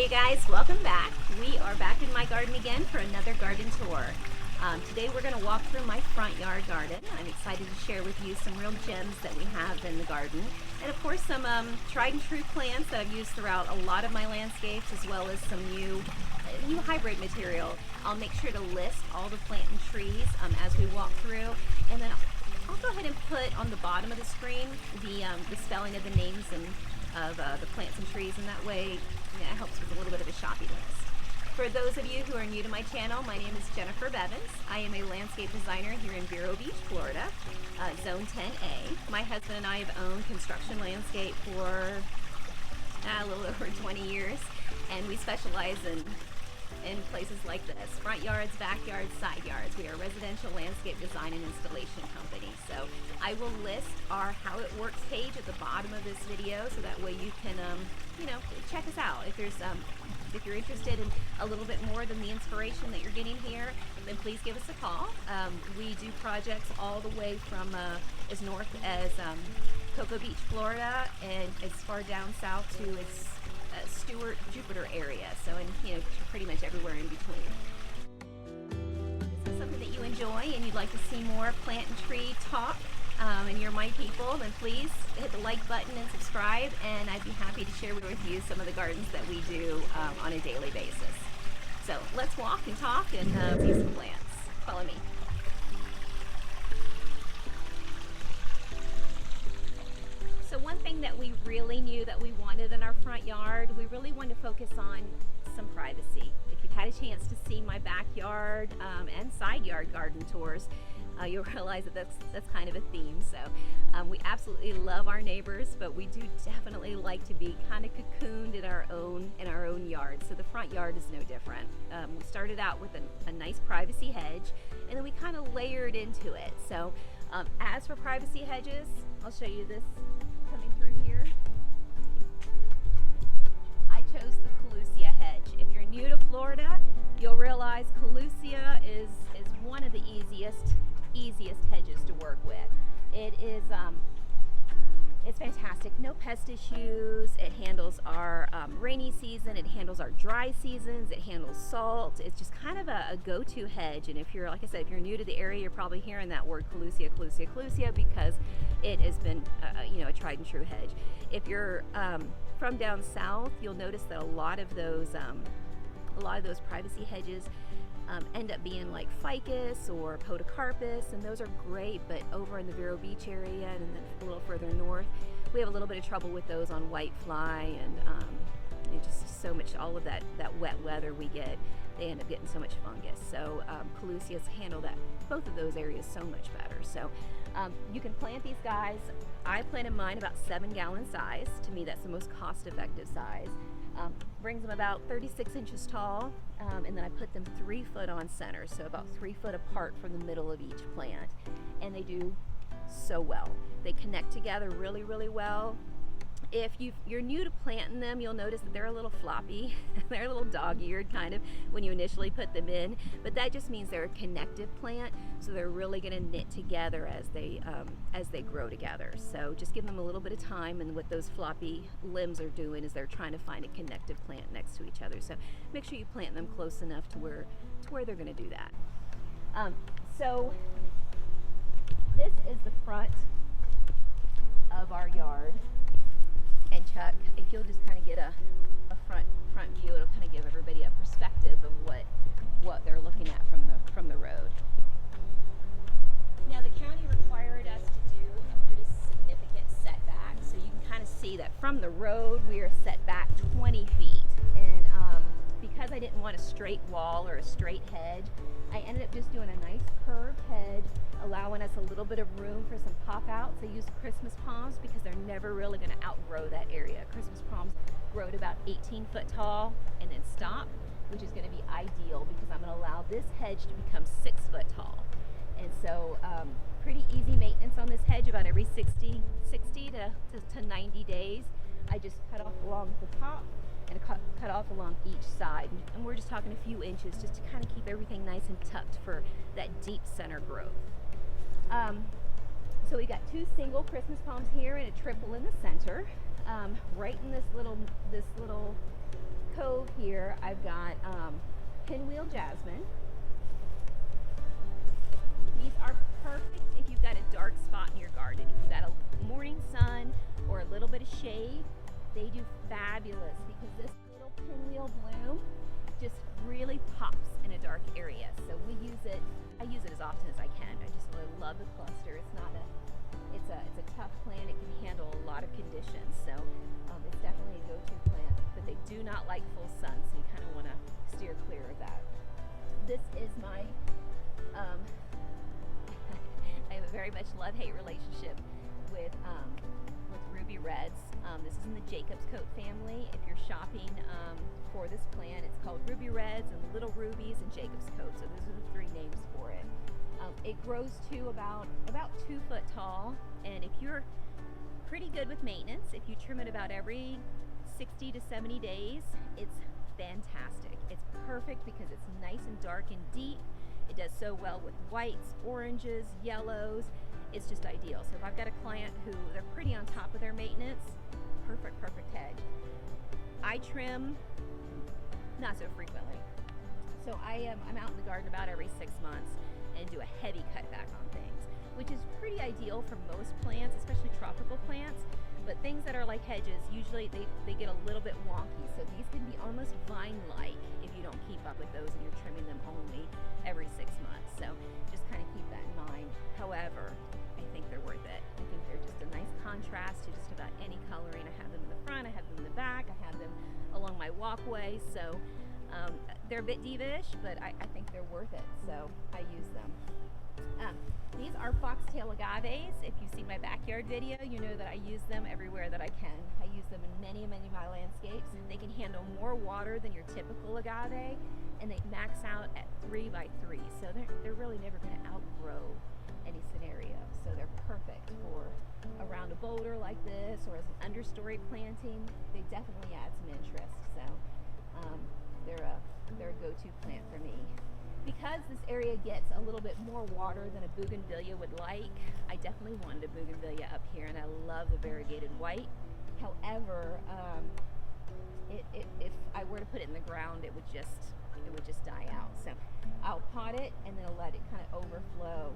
Hey guys, welcome back. We are back in my garden again for another garden tour. Today we're going to walk through my front yard garden. I'm excited to share with you some real gems that we have in the garden. And of course some tried and true plants that I've used throughout a lot of my landscapes, as well as some new hybrid material. I'll make sure to list all the plant and trees as we walk through. And then I'll go ahead and put on the bottom of the screen the spelling of the names and of the plants and trees, and that way it helps with a little bit of a shopping list. For those of you who are new to my channel, my name is Jennifer Bevins. I am a landscape designer here in Vero Beach, Florida, Zone 10A. My husband and I have owned construction landscape for a little over 20 years, and we specialize in places like this: front yards, backyards, side yards. We are a residential landscape design and installation company. So I will list our How It Works page at the bottom of this video, so that way you can check us out. If you're interested in a little bit more than the inspiration that you're getting here, then please give us a call. We do projects all the way from as north as Cocoa Beach, Florida, and as far down south to as Stewart, Jupiter area. So, pretty much everywhere in between. If this is something that you enjoy and you'd like to see more plant and tree talk, and you're my people, then please hit the like button and subscribe, and I'd be happy to share with you some of the gardens that we do on a daily basis. So let's walk and talk and see some plants. Follow me. So one thing that we really knew that we wanted in our front yard, we really wanted to focus on some privacy. If you've had a chance to see my backyard and side yard garden tours, you'll realize that that's kind of a theme. So we absolutely love our neighbors, but we do definitely like to be kind of cocooned in our own yard. So the front yard is no different. We started out with a nice privacy hedge, and then we kind of layered into it. So as for privacy hedges, I'll show you this coming through here. I chose the Lucie hedge. If you're new to Florida, you'll realize Lucie is one of the easiest hedges to work with. It is it's fantastic. No pest issues. It handles our rainy season. It handles our dry seasons. It handles salt. It's just kind of a go-to hedge. And if you're, like I said, if you're new to the area, you're probably hearing that word Lucie because it has been a tried and true hedge. If you're from down south, you'll notice that a lot of those privacy hedges end up being like ficus or podocarpus, and those are great. But over in the Vero Beach area and then a little further north, we have a little bit of trouble with those on whitefly, and just so much, all of that wet weather we get, they end up getting so much fungus. So Lucius handle both of those areas so much better. So you can plant these guys. I planted mine about 7-gallon size. To me, that's the most cost-effective size. Brings them about 36 inches tall, and then I put them 3 foot on center, so about 3 foot apart from the middle of each plant, and they do so well. They connect together really, really well. If you're new to planting them, you'll notice that they're a little floppy. They're a little dog-eared kind of when you initially put them in, but that just means they're a connective plant, so they're really going to knit together as they grow together. So just give them a little bit of time, and what those floppy limbs are doing is they're trying to find a connective plant next to each other. So make sure you plant them close enough to where they're going to do that. So this is the front of our yard. And Chuck, if you'll just kind of get a front view, it'll kind of give everybody a perspective of what they're looking at from the road. Now the county required us to do a pretty significant setback, so you can kind of see that from the road we are set back 20 feet. And because I didn't want a straight wall or a straight hedge, I ended up just doing a nice curved hedge, allowing us a little bit of room for some pop outs. I use Christmas palms because they're never really going to outgrow that area. Christmas palms grow to about 18 foot tall and then stop, which is going to be ideal because I'm going to allow this hedge to become 6 foot tall. And so pretty easy maintenance on this hedge. About every 60 to 90 days, I just cut off along the top and cut off along each side, and we're just talking a few inches just to kind of keep everything nice and tucked for that deep center growth. So we got 2 single Christmas palms here and a triple in the center. Right in this little cove here I've got pinwheel jasmine. These are perfect if you've got a dark spot in your garden. If you've got a morning sun or a little bit of shade, they do fabulous because this little pinwheel bloom just really pops in a dark area. So I use it as often as I can. I just really love the cluster. It's a tough plant. It can handle a lot of conditions. So it's definitely a go-to plant, but they do not like full sun, so you kind of want to steer clear of that. This is my, I have a very much love-hate relationship with ruby reds. This is in the Jacob's coat family. If you're shopping for this plant, it's called ruby reds and little rubies and Jacob's coat. So those are the three names for it. It grows to about 2 foot tall, and if you're pretty good with maintenance, if you trim it about every 60 to 70 days, it's fantastic. It's perfect because it's nice and dark and deep. It does so well with whites, oranges, yellows. It's just ideal. So if I've got a client who they're pretty on top of their maintenance, perfect hedge. I trim not so frequently. So I'm out in the garden about every 6 months and do a heavy cutback on things, which is pretty ideal for most plants, especially tropical plants. But things that are like hedges, usually they get a little bit wonky. So these can be almost vine-like if you don't keep up with those and you're trimming them only every 6 months. So just kind of keep that in mind. However, I think they're worth it. I think they're just a nice contrast to just about any coloring. I have them in the front, I have them in the back, I have them along my walkway. So they're a bit diva-ish, but I think they're worth it. So I use them. These are foxtail agaves. If you've seen my backyard video, you know that I use them everywhere that I can. I use them in many of my landscapes. They can handle more water than your typical agave, and they max out at 3 by 3. So they're really never going to outgrow any scenario. So they're perfect for around a boulder like this or as an understory planting. They definitely add some interest. So they're a go-to plant for me. Because this area gets a little bit more water than a bougainvillea would like, I definitely wanted a bougainvillea up here, and I love the variegated white. However, if I were to put it in the ground, it would just die out. So I'll pot it and then I'll let it kind of overflow.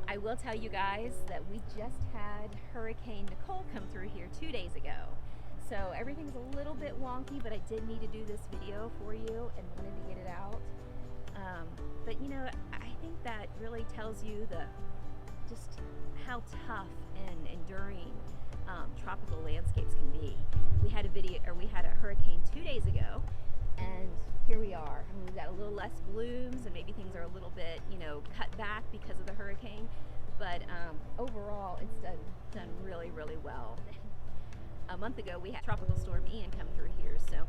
I will tell you guys that we just had Hurricane Nicole come through here 2 days ago. So everything's a little bit wonky, but I did need to do this video for you and wanted to get it out. But you know, I think that really tells you just how tough and enduring tropical landscapes can be. We had a hurricane 2 days ago, and here we are. I mean, we've got a little less blooms, and maybe things are a little bit, cut back because of the hurricane. But overall, it's done really well. A month ago, we had Tropical Storm Ian come through here, so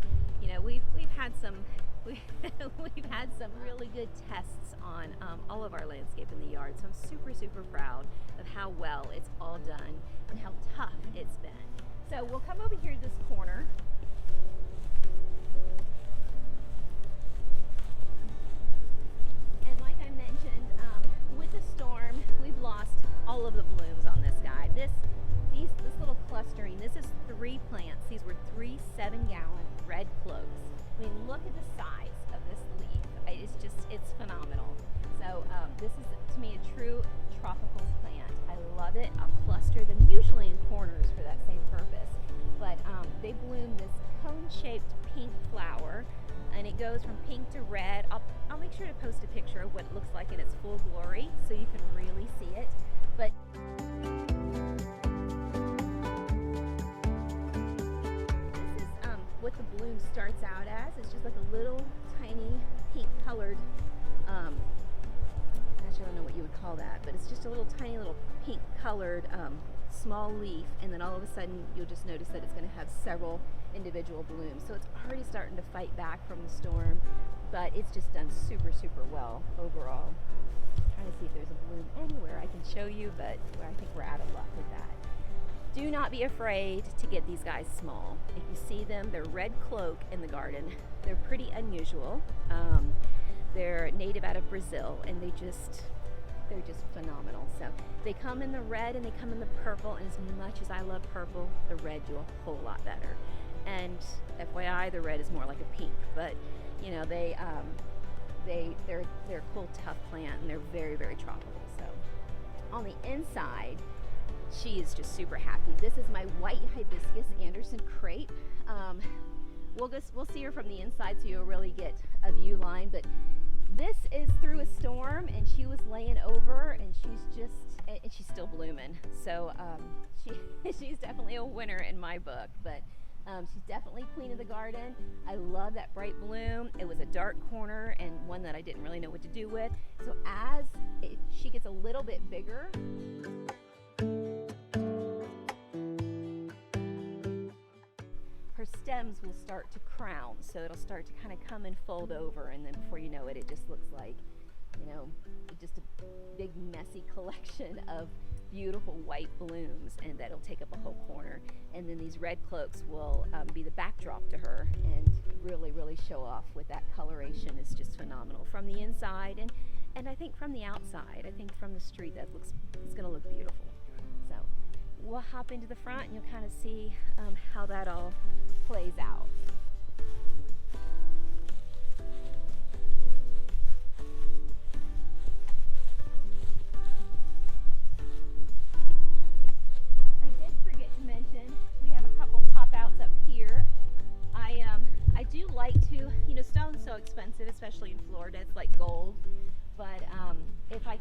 we've had some really good tests on all of our landscape in the yard. So I'm super proud of how well it's all done and how tough it's been. So we'll come over here to this corner. And like I mentioned, with the storm, we've lost all of the blooms on this guy. This little clustering, this is 3 plants. These were 3 7-gallon red cloaks. I mean, look at the size of this leaf. It's phenomenal. So this is, to me, a true tropical plant. I love it. I'll cluster them usually in corners for that same purpose. But they bloom this cone-shaped pink flower, and it goes from pink to red. I'll make sure to post a picture of what it looks like in its full glory so you can really see it. But what the bloom starts out as. It's just like a little tiny pink colored, actually I don't know what you would call that, but it's just a tiny little pink colored small leaf, and then all of a sudden you'll just notice that it's going to have several individual blooms. So it's already starting to fight back from the storm, but it's just done super well overall. I'm trying to see if there's a bloom anywhere I can show you, but I think we're out of luck with that. Do not be afraid to get these guys small. If you see them, they're red cloak in the garden. They're pretty unusual. They're native out of Brazil, and they're just phenomenal. So they come in the red and they come in the purple, and as much as I love purple, the red do a whole lot better. And FYI, the red is more like a pink, but you know, they're a cool, tough plant, and they're very, very tropical. So on the inside, she is just super happy. This is my white hibiscus Anderson crepe. We'll see her from the inside, so you'll really get a view line. But this is through a storm, and she was laying over, and she's still blooming. So she's definitely a winner in my book. But she's definitely queen of the garden. I love that bright bloom. It was a dark corner and one that I didn't really know what to do with. So as she gets a little bit bigger, her stems will start to crown. So it'll start to kind of come and fold over, and then before you know it, it just looks like, you know, just a big messy collection of beautiful white blooms, and that'll take up a whole corner. And then these red cloaks will be the backdrop to her, and really, really show off with that coloration. Is just phenomenal from the inside, and I think from the outside. I think from the street it's gonna look beautiful. So we'll hop into the front, and you'll kind of see how that all plays out. I do like to, you know, stone's so expensive, especially in Florida. It's like gold. But if I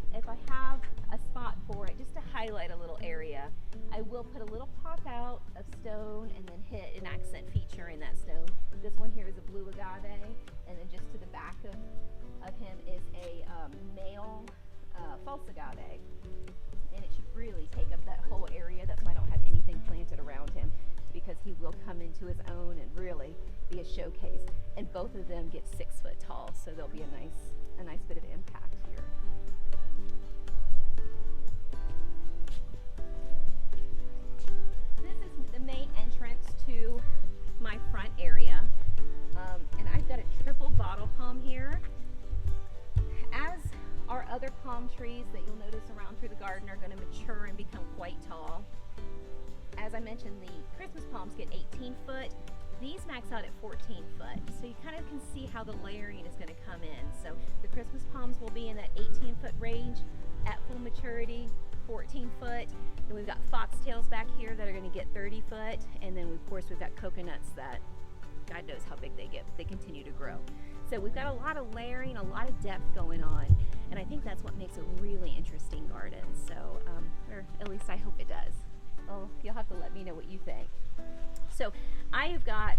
have a spot for it, just to highlight a little area, I will put a little pop out of stone and then hit an accent feature in that stone. This one here is a blue agave, and then just to the back of him is a male false agave. And it should really take up that whole area. That's why I don't have anything planted around him, because he will come into his own and really be a showcase. And both of them get 6 foot tall, so there'll be a nice bit of impact here. This is the main entrance to my front area, and I've got a triple bottle palm here. As our other palm trees that you'll notice around through the garden are going to mature and become quite tall. As I mentioned, the Christmas palms get 18 foot. These max out at 14 foot. So you kind of can see how the layering is going to come in. So the Christmas palms will be in that 18 foot range at full maturity, 14 foot. Then we've got foxtails back here that are going to get 30 foot. And then of course we've got coconuts that God knows how big they get, but they continue to grow. So we've got a lot of layering, a lot of depth going on. And I think that's what makes a really interesting garden. So, or at least I hope it does. Well, you'll have to let me know what you think. So I have got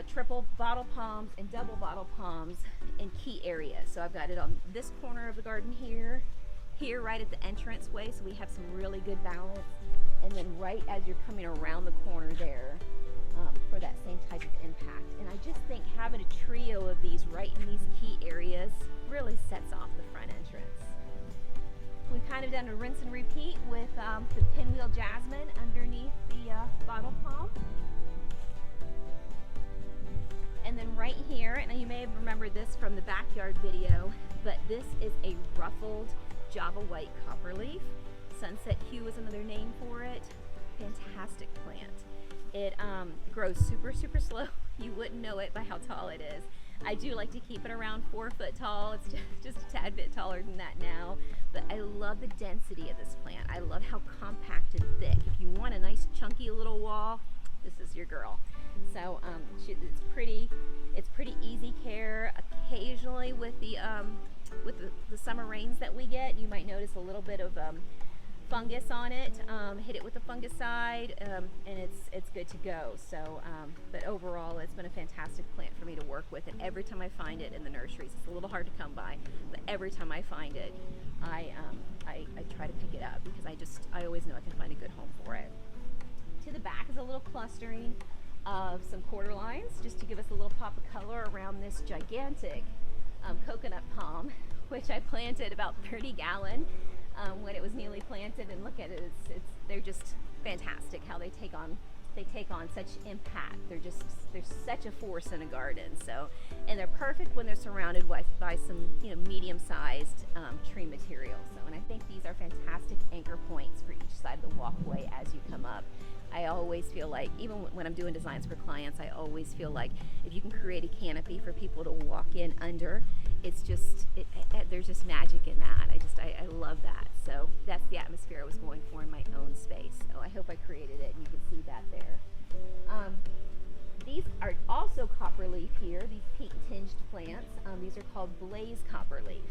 triple bottle palms and double bottle palms in key areas. So I've got it on this corner of the garden here right at the entrance way, so we have some really good balance. And then right as you're coming around the corner there for that same type of impact. And I just think having a trio of these right in these key areas really sets off the front entrance. We've kind of done a rinse and repeat with the pinwheel jasmine underneath the bottle palm. And then right here, and you may have remembered this from the backyard video, but this is a ruffled Java white copperleaf. Sunset hue is another name for it. Fantastic plant. It grows super, super slow. You wouldn't know it by how tall it is. I do like to keep it around 4 foot tall. It's just a tad bit taller than that now. But I love the density of this plant. I love how compact and thick. If you want a nice chunky little wall, this is your girl. So it's pretty easy care. Occasionally with the summer rains that we get, you might notice a little bit of fungus on it. Hit it with a fungicide, and it's good to go. So, but overall, it's been a fantastic plant for me to work with. And every time I find it in the nurseries, it's a little hard to come by, but every time I find it, I try to pick it up because I always know I can find a good home for it. To the back is a little clustering of some quarter lines, just to give us a little pop of color around this gigantic coconut palm, which I planted about 30 gallon. When it was newly planted, and look at it, they're just fantastic how they take on such impact. They're such a force in a garden. So, and they're perfect when they're surrounded by some medium-sized tree material. So, and I think these are fantastic anchor points for each side of the walkway as you come up. I always feel like, even when I'm doing designs for clients, I always feel like if you can create a canopy for people to walk in under, it's just, there's just magic in that. I love that. So that's the atmosphere I was going for in my own space. So I hope I created it, and you can see that there. These are also copperleaf here, these pink tinged plants. These are called blaze copperleaf.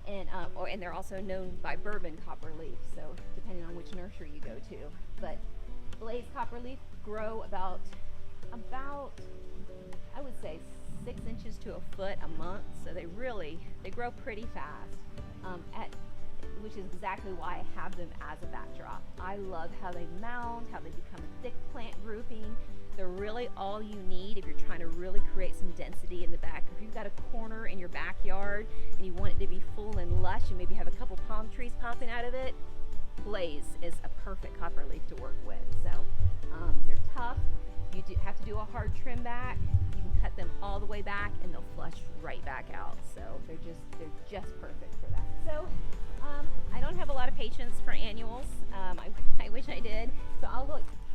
And they're also known by bourbon copperleaf, so depending on which nursery you go to. But blaze copperleaf grow about I would say 6 inches to a foot a month, so they grow pretty fast, which is exactly why I have them as a backdrop. I love how they mound, how they become a thick plant grouping. They're really all you need if you're trying to really create some density in the back. If you've got a corner in your backyard and you want it to be full and lush and maybe have a couple palm trees popping out of it, blaze is a perfect copperleaf to work with. So they're tough. You have to do a hard trim back. You can cut them all the way back and they'll flush right back out. So they're just perfect for that. So I don't have a lot of patience for annuals. I wish I did. So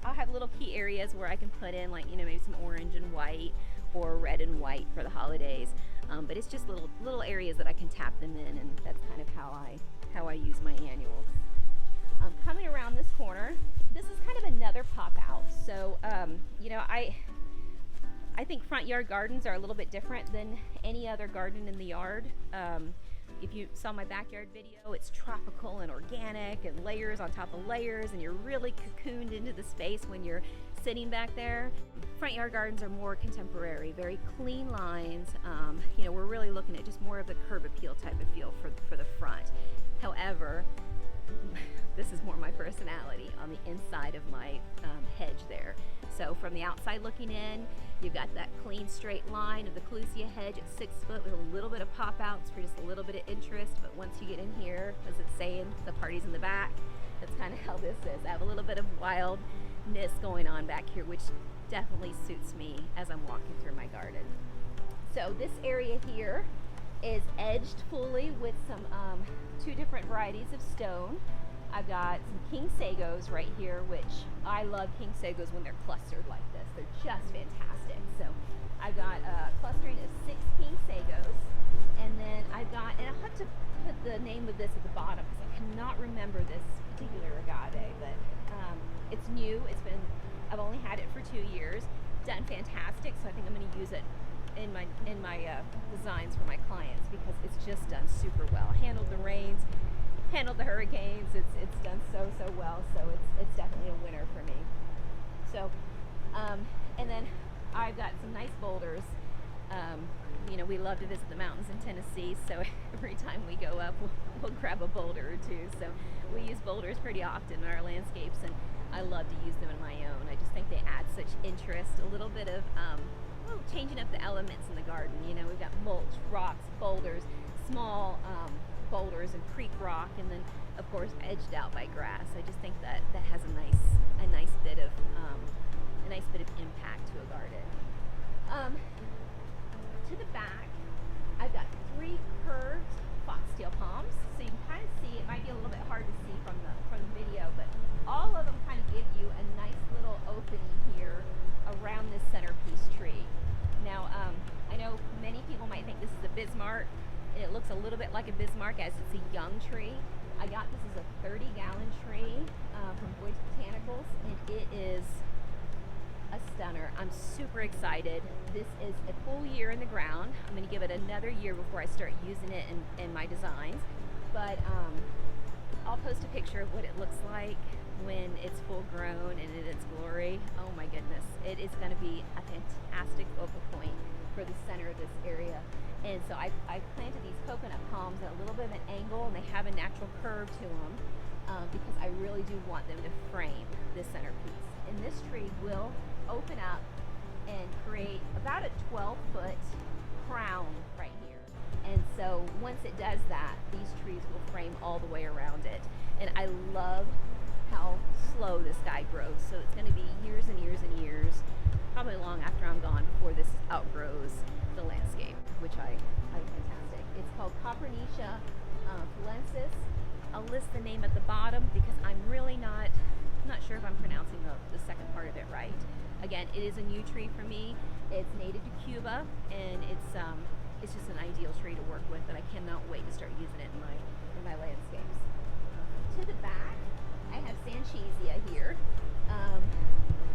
I'll have little key areas where I can put in, like, maybe some orange and white or red and white for the holidays. But it's just little areas that I can tap them in, and that's kind of how I use my annuals. Coming around this corner, this is kind of another pop out. So I think front yard gardens are a little bit different than any other garden in the yard. If you saw my backyard video, it's tropical and organic and layers on top of layers, and you're really cocooned into the space when you're sitting back there. Front yard gardens are more contemporary, very clean lines. We're really looking at just more of the curb appeal type of feel for the front. However, this is more my personality on the inside of my hedge there. So from the outside looking in, you've got that clean straight line of the Lucie hedge at 6 foot with a little bit of pop outs for just a little bit of interest. But once you get in here, as it's saying, the party's in the back. That's kind of how this is. I have a little bit of wildness going on back here, which definitely suits me as I'm walking through my garden. So this area here is edged fully with some 2 different varieties of stone. I've got some king sagos right here, which I love king sagos when they're clustered like this. They're just fantastic. So I've got a clustering of 6 king sagos, and then I've got, and I'll have to put the name of this at the bottom because I cannot remember this particular agave, but it's new. I've only had it for 2 years. Done fantastic, so I think I'm going to use it in my designs for my clients because it's just done super well. Handled the rains, handled the hurricanes. It's done so well. So it's definitely a winner for me. So, and then I've got some nice boulders. We love to visit the mountains in Tennessee, so every time we go up, we'll grab a boulder or 2. So we use boulders pretty often in our landscapes, and I love to use them in my own. I just think they add such interest, a little bit of changing up the elements in the garden. We've got mulch, rocks, boulders, small boulders and creek rock, and then of course edged out by grass. I just think that has a nice bit of impact to a garden. To the back, I've got 3 curved foxtail palms, so you can kind of see. It might be a little bit hard to see from the video, but all of them kind of give you a nice little opening here around this centerpiece tree. Now, I know many people might think this is a Bismarck, and it looks a little bit like a Bismarck as it's a young tree. I got this as a 30-gallon tree from Boyd's Botanicals, and it is a stunner. I'm super excited. This is a full year in the ground. I'm going to give it another year before I start using it in my designs, but I'll post a picture of what it looks like when it's full grown and in its glory. Oh my goodness, it is going to be a fantastic focal point for the center of this area. And so I planted these coconut palms at a little bit of an angle, and they have a natural curve to them because I really do want them to frame this centerpiece. And this tree will open up and create about a 12-foot crown right here. And so once it does that, these trees will frame all the way around it. And I love how slow this guy grows. So it's going to be years and years and years, probably long after I'm gone, before this outgrows the landscape, which I find fantastic. It's called Coppernicia Fulensis. I'll list the name at the bottom because I'm really not I'm not sure if I'm pronouncing the second part of it right. Again, it is a new tree for me. It's native to Cuba, and it's just an ideal tree to work with, and I cannot wait to start using it in my landscapes. To the back, I have Sanchezia here.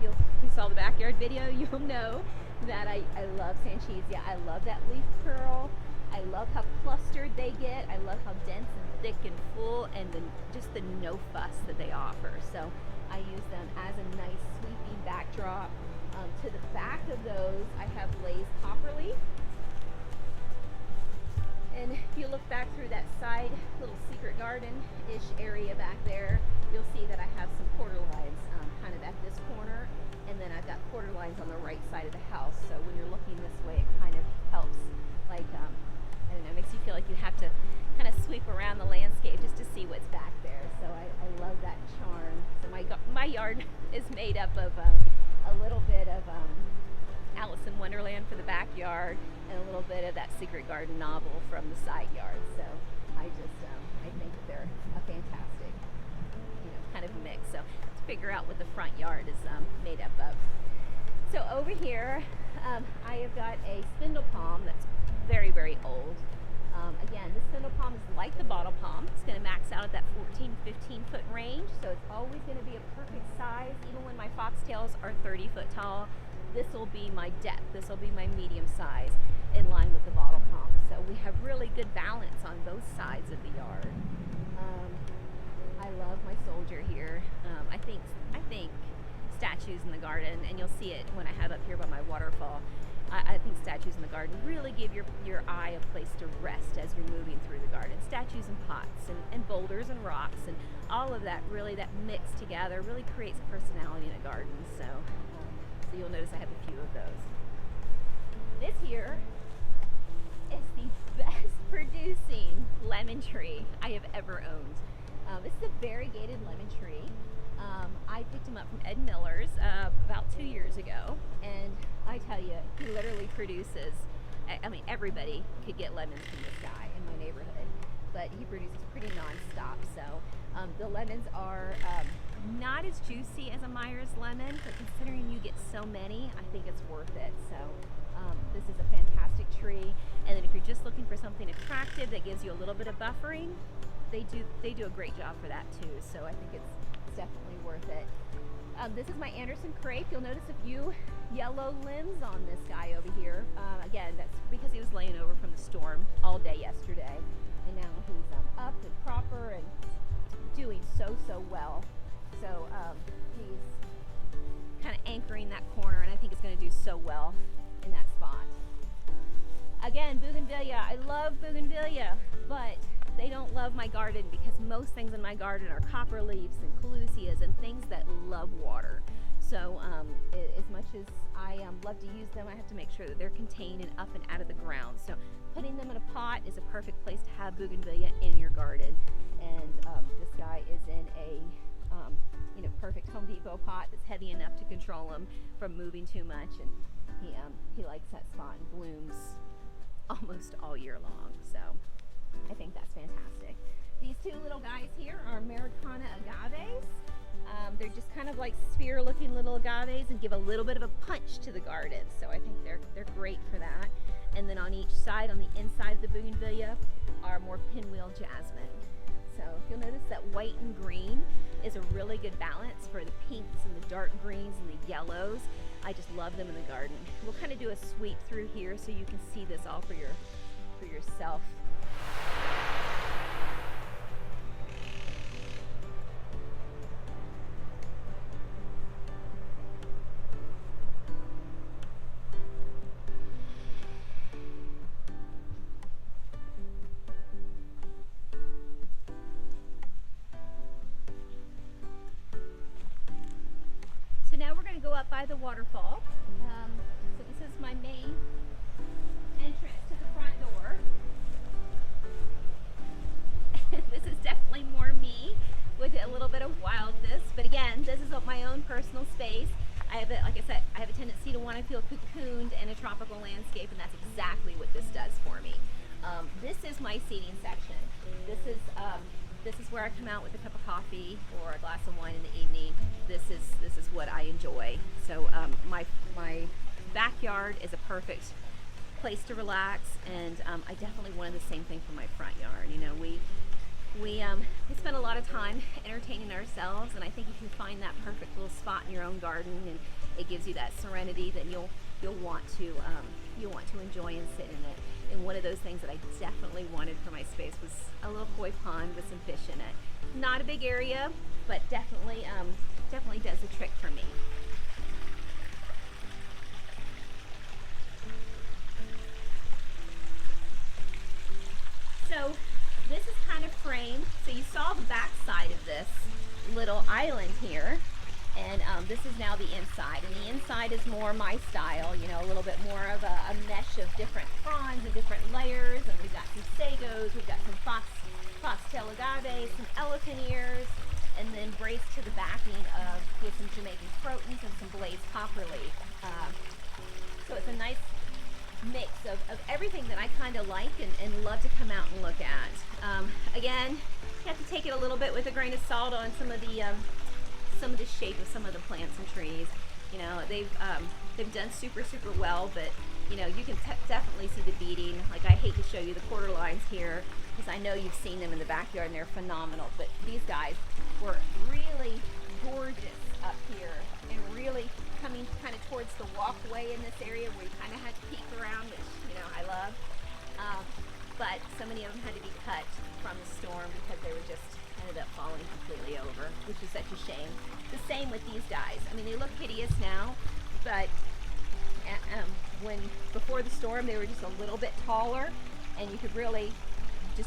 If you saw the backyard video, you'll know that I love Sanchezia. I love that leaf curl. I love how clustered they get. I love how dense and thick and full, and just the no fuss that they offer. So I use them as a nice sweeping backdrop. To the back of those, I have glazed copperleaf. And if you look back through that side little secret garden-ish area back there, you'll see that I have some quarter lines kind of at this corner, and then I've got quarter lines on the right side of the house. So when you're looking this way, it kind of helps, like, I don't know, makes you feel like you have to kind of sweep around the landscape just to see what's back there. So I love that charm. So my yard is made up of a little bit of Alice in Wonderland for the backyard, and a little bit of that secret garden novel from the side yard. So I think that they're a fantastic, kind of mix. So to figure out what the front yard is made up of. So over here, I have got a spindle palm that's very, very old. Again, this spindle palm is like the bottle palm. It's going to max out at that 14, 15 foot range. So it's always going to be a perfect size. Even when my foxtails are 30 foot tall, this will be my depth. This will be my medium size in line with the bottle palm. So we have really good balance on both sides of the yard. I love my soldier here. I think statues in the garden, and you'll see it when I have up here by my waterfall. I think statues in the garden really give your eye a place to rest as you're moving through the garden. Statues and pots and boulders and rocks and all of that, really, that mix together really creates personality in a garden. So you'll notice I have a few of those. This here is the best producing lemon tree I have ever owned. This is a variegated lemon tree. I picked him up from Ed Miller's about 2 years ago, and I tell you, he literally produces, I mean, everybody could get lemons from this guy in my neighborhood, but he produces pretty nonstop. So the lemons are not as juicy as a Myers lemon, but considering you get so many, I think it's worth it. So this is a fantastic tree. And then if you're just looking for something attractive that gives you a little bit of buffering, they do a great job for that too. So I think it's definitely worth it. This is my Anderson crepe. You'll notice a few yellow limbs on this guy over here. Again, that's because he was laying over from the storm all day yesterday, and now he's up and proper and doing so well. So he's kind of anchoring that corner, and I think it's going to do so well in that spot. Again, bougainvillea. I love bougainvillea, but they don't love my garden because most things in my garden are copper leaves and coleusias and things that love water. So as much as I love to use them, I have to make sure that they're contained and up and out of the ground. So putting them in a pot is a perfect place to have bougainvillea in your garden. And this guy is in a perfect Home Depot pot that's heavy enough to control him from moving too much, and he likes that spot and blooms almost all year long. So I think that's fantastic. These two little guys here are Americana agaves. They're just kind of like sphere looking little agaves and give a little bit of a punch to the garden. So I think they're great for that. And then on each side, on the inside of the bougainvillea, are more pinwheel jasmine. So if you'll notice that white and green is a really good balance for the pinks and the dark greens and the yellows. I just love them in the garden. We'll kind of do a sweep through here so you can see this all for yourself. Now we're going to go up by the waterfall. So this is my main entrance to the front door. This is definitely more me with a little bit of wildness, but again, this is my own personal space. Like I said, I have a tendency to want to feel cocooned in a tropical landscape, and that's exactly what this does for me. This is my seating section. This is this is where I come out with a cup of coffee or a glass of wine in the evening. This is what I enjoy. So my backyard is a perfect place to relax, and I definitely wanted the same thing for my front yard. You know, we spend a lot of time entertaining ourselves, and I think if you find that perfect little spot in your own garden and it gives you that serenity, then you'll want to enjoy and sit in it. And one of those things that I definitely wanted for my space was a little koi pond with some fish in it. Not a big area, but definitely does the trick for me. So this is kind of framed. So you saw the back side of this little island here, and this is now the inside. And the inside is more my style, you know, a little bit more of a mesh of different fronds and different layers. And we've got some sagos, we've got some foxtail agave, some elephant ears, and then braced to the backing of with some Jamaican crotons and some blazed copperleaf. So it's a nice mix of everything that I kind of like and love to come out and look at. Again, you have to take it a little bit with a grain of salt on some of the shape of some of the plants and trees. You know, they've done super well, but you know, you can definitely see the beading. Like, I hate to show you the quarter lines here because I know you've seen them in the backyard and they're phenomenal, but these guys were really gorgeous up here and really coming kind of towards the walkway in this area where you kind of had to peek around, which, you know, I love. But so many of them had to be cut from the storm because they were just ended up falling completely over, which is such a shame. The same with these guys. I mean, they look hideous now, but when before the storm they were just a little bit taller, and you could really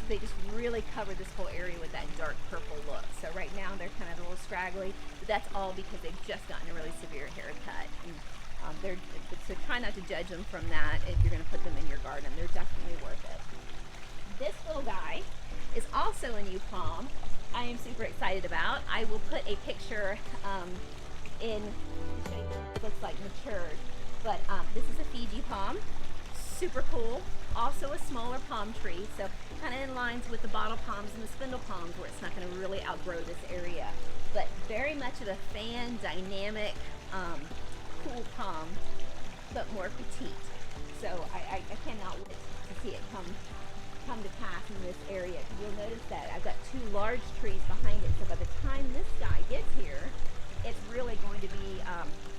they just really covered this whole area with that dark purple look. So right now they're kind of a little scraggly, but that's all because they've just gotten a really severe haircut. And so try not to judge them from that if you're going to put them in your garden. They're definitely worth it. This little guy is also a new palm I am super excited about. I will put a picture in to show you what it looks like matured. But this is a Fiji palm, super cool. Also a smaller palm tree, so kind of in lines with the bottle palms and the spindle palms, where it's not going to really outgrow this area. But very much of a fan, dynamic, cool palm, but more petite. So I cannot wait to see it come to pass in this area. You'll notice that I've got two large trees behind it, so by the time this guy gets here, it's really going to be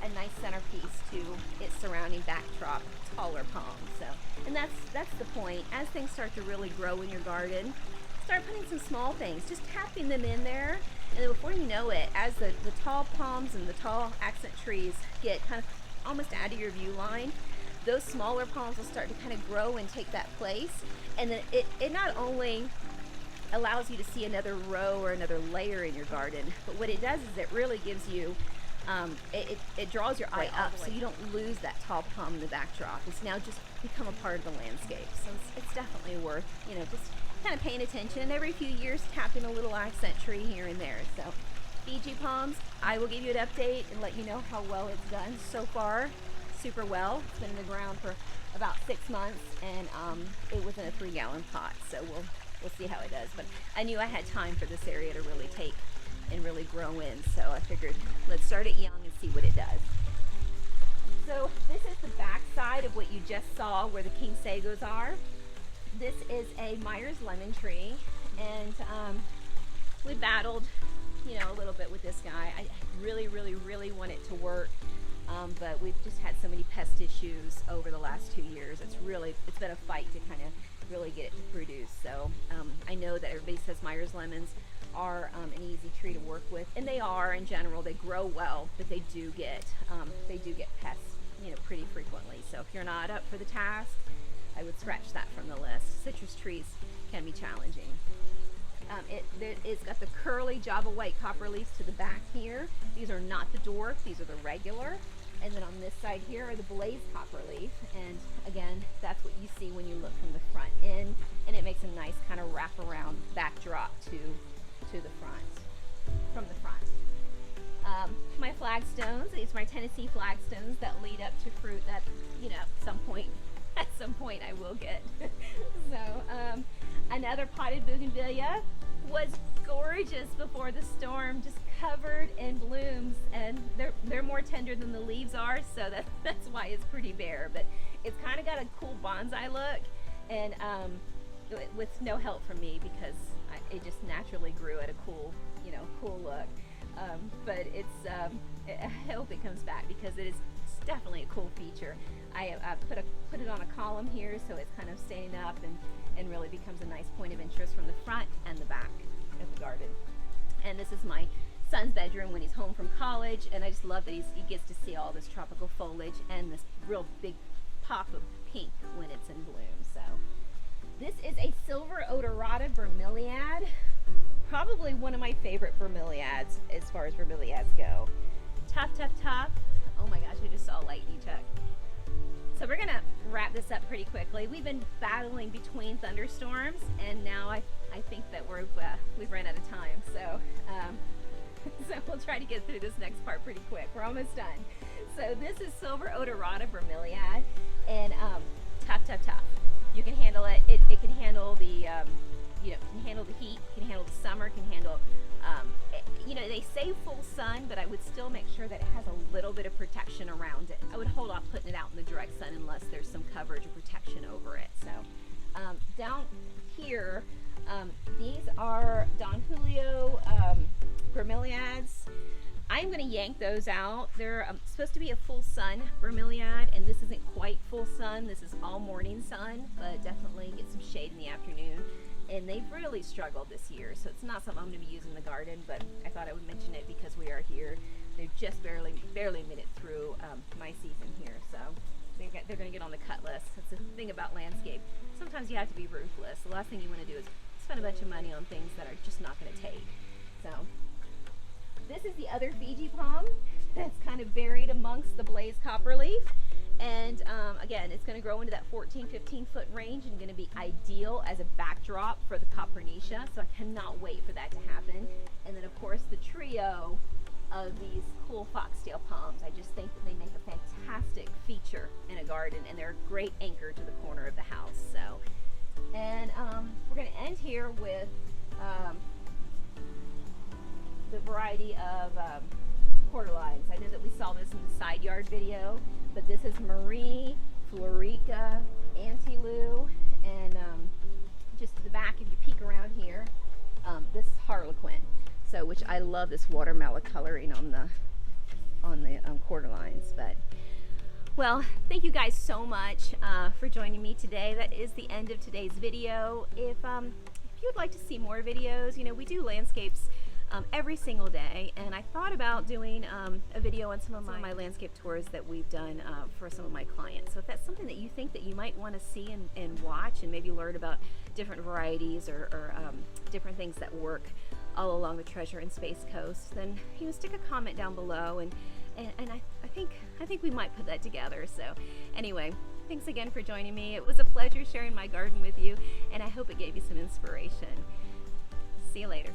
a nice centerpiece to its surrounding backdrop, taller palms. So, and that's the point. As things start to really grow in your garden, start putting some small things, just tapping them in there, and then before you know it, as the tall palms and the tall accent trees get kind of almost out of your view line, those smaller palms will start to kind of grow and take that place. And then it not only allows you to see another row or another layer in your garden, but what it does is it really gives you, it draws your eye up so you don't lose that tall palm in the backdrop. It's now just become a part of the landscape. So it's definitely worth, you know, just kind of paying attention, and every few years tapping a little accent tree here and there. So Fiji palms, I will give you an update and let you know how well it's done so far. Super well. It's been in the ground for about 6 months, and it was in a 3-gallon pot, so we'll see how it does. But I knew I had time for this area to really take and really grow in, so I figured let's start it young and see what it does. So this is the back side of what you just saw where the king sagos are. This is a Myers lemon tree, and we battled, you know, a little bit with this guy. I really want it to work. But we've just had so many pest issues over the last 2 years. It's been a fight to kind of really get it to produce. So I know that everybody says Myers lemons are an easy tree to work with, and they are in general. They grow well, but they do get pests, you know, pretty frequently. So if you're not up for the task, I would scratch that from the list. Citrus trees can be challenging. It's got the curly Java white copper leaves to the back here. These are not the dwarf, these are the regular. And then on this side here are the blazed copper leaf. And again, that's what you see when you look from the front in, and it makes a nice kind of wraparound backdrop to the front, from the front. My flagstones, these are my Tennessee flagstones that lead up to fruit that, you know, at some point I will get. So another potted bougainvillea was gorgeous before the storm, just covered in blooms, and they're more tender than the leaves are, so that's why it's pretty bare. But it's kind of got a cool bonsai look, and with no help from me, because it just naturally grew at a cool, cool look. But I hope it comes back, because it's definitely a cool feature. I put it on a column here, so it's kind of staying up and really becomes a nice point of interest from the front and the back of the garden. And this is my son's bedroom when he's home from college, and I just love that he gets to see all this tropical foliage and this real big pop of pink when it's in bloom. So this is a silver odorata bromeliad, probably one of my favorite bromeliads as far as bromeliads go. Tough. Oh my gosh, I just saw lightning, Chuck. So we're gonna wrap this up pretty quickly. We've been battling between thunderstorms, and now I think that we've run out of time. So so we'll try to get through this next part pretty quick. We're almost done. So this is silver odorata bromeliad, and tough. You can handle it. It can handle the can handle the heat, can handle the summer, can handle they say full sun, but I would still make sure that it has a little bit of protection around it. I would hold off putting it out in the direct sun unless there's some coverage or protection over it. So down here, these are Don Julio bromeliads. I'm going to yank those out. They're supposed to be a full sun bromeliad, and this isn't quite full sun. This is all morning sun, but definitely get some shade in the afternoon. And they've really struggled this year, so it's not something I'm going to be using in the garden, but I thought I would mention it because we are here. They've just barely made it through my season here, so they're going to get on the cut list. That's the thing about landscape. Sometimes you have to be ruthless. The last thing you want to do is spend a bunch of money on things that are just not going to take. So this is the other Fiji palm that's kind of buried amongst the blaze copperleaf. And again, it's going to grow into that 14-15 foot range and going to be ideal as a backdrop for the Copernicia. So I cannot wait for that to happen. And then of course the trio of these cool foxtail palms. I just think that they make a fantastic feature in a garden, and they're a great anchor to the corner of the house. So, and we're going to end here with the variety of portalines. I know that we saw this in the side yard video, but this is Marie, Florica, Antilou, and just to the back, if you peek around here, this is Harlequin. So, which I love this watermelon coloring on the quarter lines. But well, thank you guys so much for joining me today. That is the end of today's video. If you would like to see more videos, we do landscapes every single day, and I thought about doing a video on some of my landscape tours that we've done for some of my clients. So if that's something that you think that you might want to see and watch, and maybe learn about different varieties or different things that work all along the Treasure and Space Coast, then stick a comment down below, and I think we might put that together. So anyway, thanks again for joining me. It was a pleasure sharing my garden with you, and I hope it gave you some inspiration. See you later.